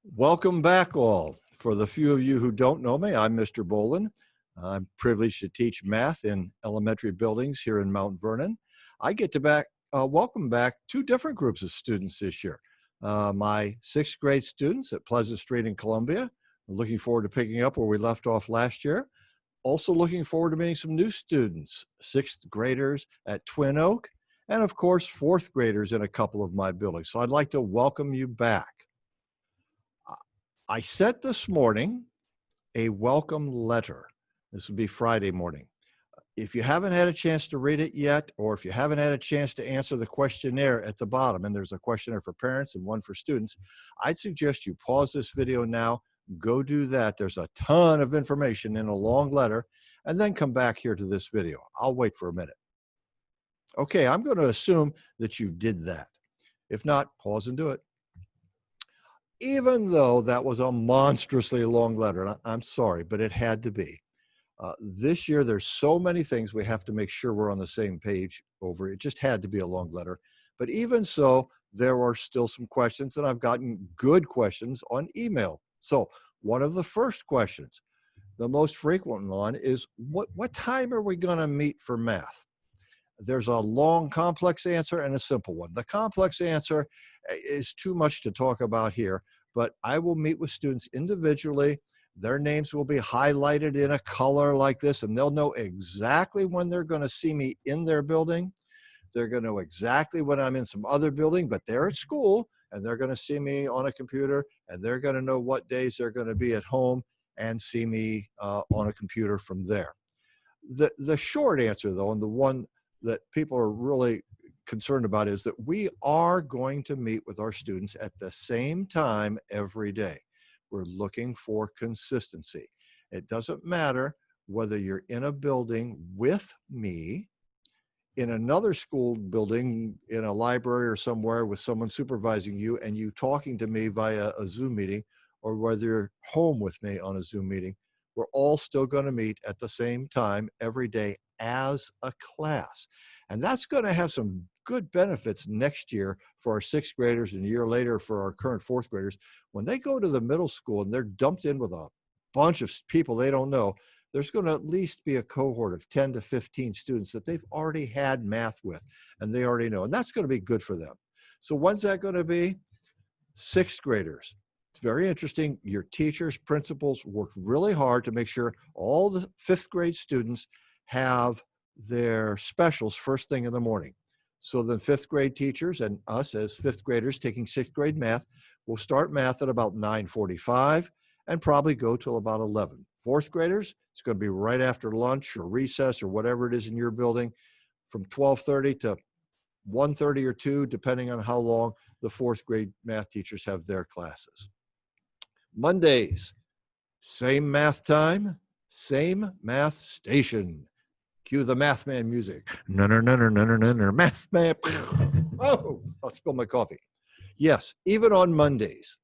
Welcome back all. For the few of you who don't know me, I'm Mr. Bohland. I'm privileged to teach math in elementary buildings here in Mount Vernon. I get to welcome back two different groups of students this year. My sixth grade students at Pleasant Street in Columbia. I'm looking forward to picking up where we left off last year. Also looking forward to meeting some new students, sixth graders at Twin Oak, and of course, fourth graders in a couple of my buildings. So I'd like to welcome you back. I sent this morning a welcome letter. This would be Friday morning. If you haven't had a chance to read it yet, or if you haven't had a chance to answer the questionnaire at the bottom, and there's a questionnaire for parents and one for students, I'd suggest you pause this video now, go do that. There's a ton of information in a long letter, and then come back here to this video. I'll wait for a minute. Okay, I'm going to assume that you did that. If not, pause and do it. Even though that was a monstrously long letter, and I'm sorry, but it had to be. This year, there's so many things we have to make sure we're on the same page over. It just had to be a long letter. But even so, there are still some questions, and I've gotten good questions on email. So one of the first questions, the most frequent one, is what time are we going to meet for math? There's a long, complex answer and a simple one. The complex answer is too much to talk about here, but I will meet with students individually. Their names will be highlighted in a color like this, and they'll know exactly when they're going to see me in their building. They're going to know exactly when I'm in some other building, but they're at school, and they're going to see me on a computer, and they're going to know what days they're going to be at home and see me on a computer from there. The short answer, though, and the one that people are really concerned about, is that we are going to meet with our students at the same time every day. We're looking for consistency. It doesn't matter whether you're in a building with me, in another school building, in a library or somewhere with someone supervising you and you talking to me via a Zoom meeting, or whether you're home with me on a Zoom meeting. We're all still going to meet at the same time every day as a class. And that's going to have some good benefits next year for our sixth graders and a year later for our current fourth graders. When they go to the middle school and they're dumped in with a bunch of people they don't know, there's going to at least be a cohort of 10 to 15 students that they've already had math with and they already know. And that's going to be good for them. So when's that going to be? Sixth graders. It's very interesting. Your teachers, principals worked really hard to make sure all the fifth grade students have their specials first thing in the morning. So the fifth grade teachers and us as fifth graders taking sixth grade math will start math at about 9:45 and probably go till about 11. Fourth graders, it's going to be right after lunch or recess or whatever it is in your building, from 12:30 to 1:30 or 2, depending on how long the fourth grade math teachers have their classes. Mondays, same math time, same math station. Cue the math man music. Math man. Oh, I'll spill my coffee. Yes, even on Mondays,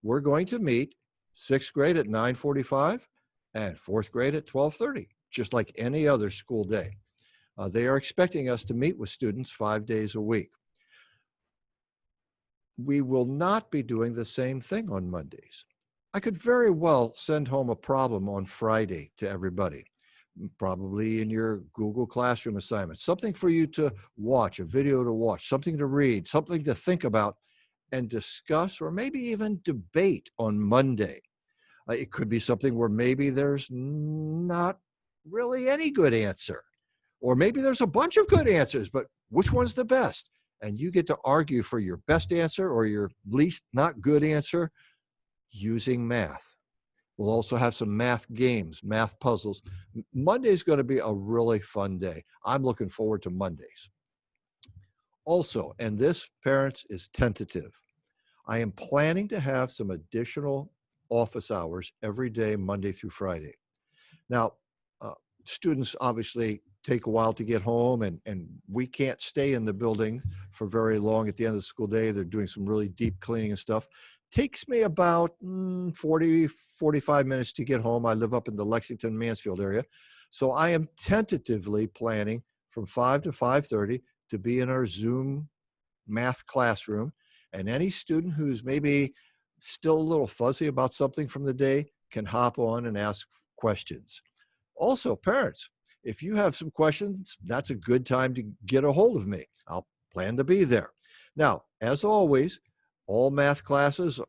we're going to meet sixth grade at 9:45 and fourth grade at 12:30, just like any other school day. They are expecting us to meet with students 5 days a week. We will not be doing the same thing on Mondays. I could very well send home a problem on Friday to everybody, probably in your Google Classroom assignment, something for you to watch, a video to watch, something to read, something to think about and discuss, or maybe even debate on Monday. It could be something where maybe there's not really any good answer, or maybe there's a bunch of good answers, but which one's the best? And you get to argue for your best answer or your least not good answer using math. We'll also have some math games, math puzzles. Monday's going to be a really fun day. I'm looking forward to Mondays. Also, and this, parents, is tentative, I am planning to have some additional office hours every day, Monday through Friday. Now, students obviously take a while to get home, and we can't stay in the building for very long at the end of the school day. They're doing some really deep cleaning and stuff. Takes me about 40, 45 minutes to get home. I live up in the Lexington, Mansfield area. So I am tentatively planning from 5 to 5:30 to be in our Zoom math classroom. And any student who's maybe still a little fuzzy about something from the day can hop on and ask questions. Also, parents, if you have some questions, that's a good time to get a hold of me. I'll plan to be there. Now, as always, all math classes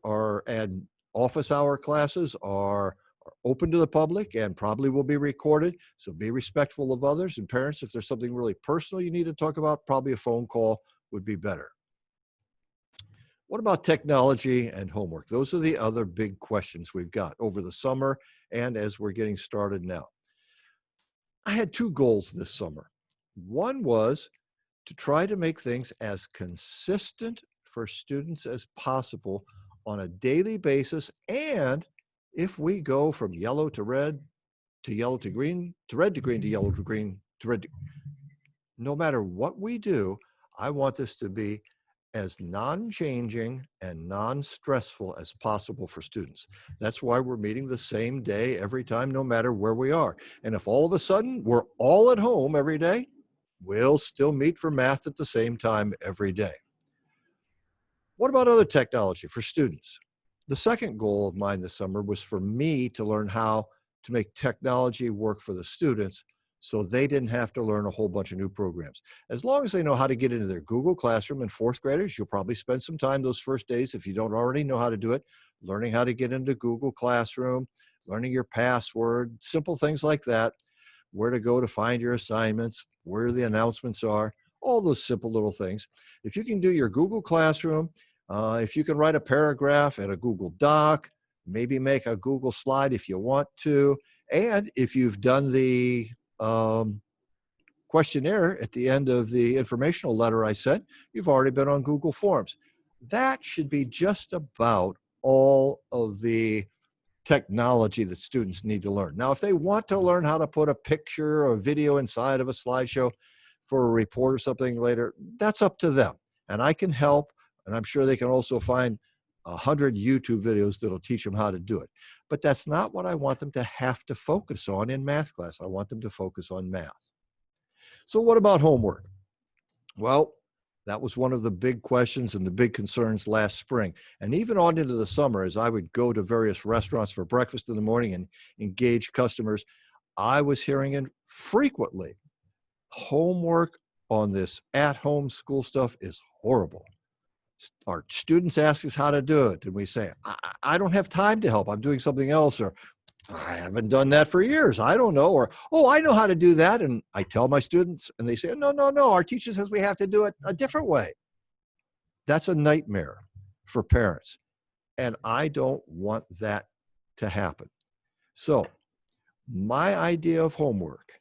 and office hour classes are open to the public and probably will be recorded. So be respectful of others, and parents, if there's something really personal you need to talk about, probably a phone call would be better. What about technology and homework? Those are the other big questions we've got over the summer and as we're getting started now. I had two goals this summer. One was to try to make things as consistent for students as possible on a daily basis. And if we go from yellow to red to yellow to green to red to green to yellow to green to red, no matter what we do, I want this to be as non-changing and non-stressful as possible for students. That's why we're meeting the same day every time, no matter where we are. And if all of a sudden we're all at home every day, we'll still meet for math at the same time every day. What about other technology for students? The second goal of mine this summer was for me to learn how to make technology work for the students so they didn't have to learn a whole bunch of new programs. As long as they know how to get into their Google Classroom, and fourth graders, you'll probably spend some time those first days, if you don't already know how to do it, learning how to get into Google Classroom, learning your password, simple things like that, where to go to find your assignments, where the announcements are, all those simple little things. If you can do your Google Classroom, if you can write a paragraph in a Google Doc, maybe make a Google slide if you want to, and if you've done the questionnaire at the end of the informational letter I sent, you've already been on Google Forms. That should be just about all of the technology that students need to learn. Now, if they want to learn how to put a picture or video inside of a slideshow for a report or something later, that's up to them. And I can help, and I'm sure they can also find 100 YouTube videos that'll teach them how to do it. But that's not what I want them to have to focus on in math class. I want them to focus on math. So what about homework? Well, that was one of the big questions and the big concerns last spring. And even on into the summer, as I would go to various restaurants for breakfast in the morning and engage customers, I was hearing it frequently. Homework on this at-home school stuff is horrible. Our students ask us how to do it, and we say, I don't have time to help. I'm doing something else, or I haven't done that for years. I don't know. Or, oh, I know how to do that. And I tell my students and they say, no, our teacher says we have to do it a different way. That's a nightmare for parents. And I don't want that to happen. So my idea of homework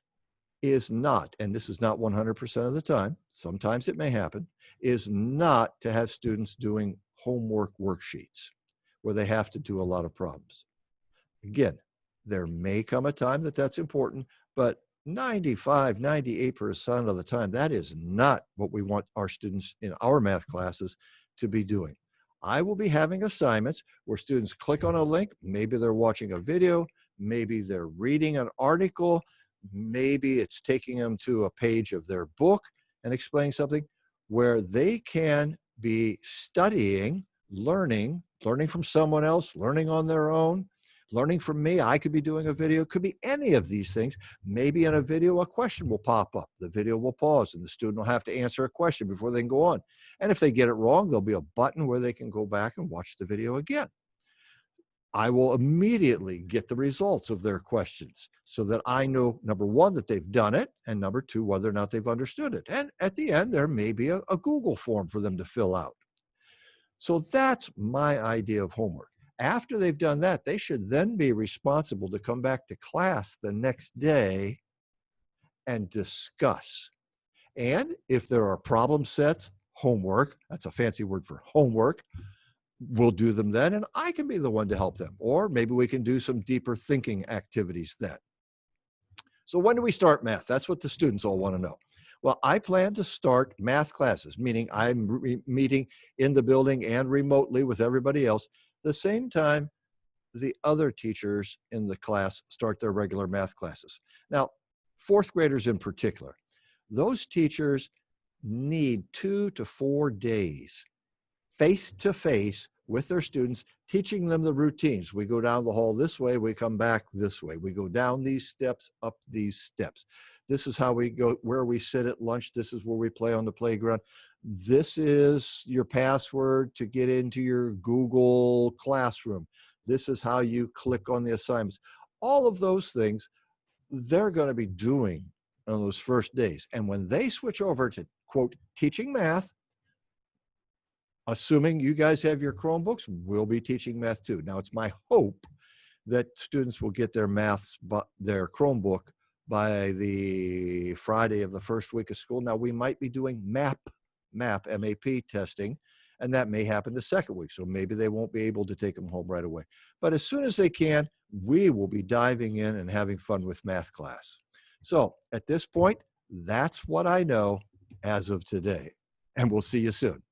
is not, and this is not 100% of the time, sometimes it may happen, is not to have students doing homework worksheets where they have to do a lot of problems. Again, there may come a time that that's important, but 95, 98% of the time, that is not what we want our students in our math classes to be doing. I will be having assignments where students click on a link. Maybe they're watching a video, maybe they're reading an article, maybe it's taking them to a page of their book and explaining something where they can be studying, learning from someone else, learning on their own, learning from me. I could be doing a video. It could be any of these things. Maybe in a video, a question will pop up. The video will pause and the student will have to answer a question before they can go on. And if they get it wrong, there'll be a button where they can go back and watch the video again. I will immediately get the results of their questions so that I know, number one, that they've done it, and number two, whether or not they've understood it. And at the end, there may be a Google form for them to fill out. So that's my idea of homework. After they've done that, they should then be responsible to come back to class the next day and discuss. And if there are problem sets, homework, that's a fancy word for homework, we'll do them then, and I can be the one to help them. Or maybe we can do some deeper thinking activities then. So when do we start math? That's what the students all want to know. Well, I plan to start math classes, meaning I'm meeting in the building and remotely with everybody else the same time the other teachers in the class start their regular math classes. Now, fourth graders in particular, those teachers need 2 to 4 days face-to-face with their students, teaching them the routines. We go down the hall this way, we come back this way. We go down these steps, up these steps. This is how we go, where we sit at lunch. This is where we play on the playground. This is your password to get into your Google Classroom. This is how you click on the assignments. All of those things they're going to be doing on those first days. And when they switch over to, quote, teaching math, assuming you guys have your Chromebooks, we'll be teaching math too. Now, it's my hope that students will get their their Chromebook by the Friday of the first week of school. Now, we might be doing MAP testing, and that may happen the second week. So maybe they won't be able to take them home right away. But as soon as they can, we will be diving in and having fun with math class. So at this point, that's what I know as of today. And we'll see you soon.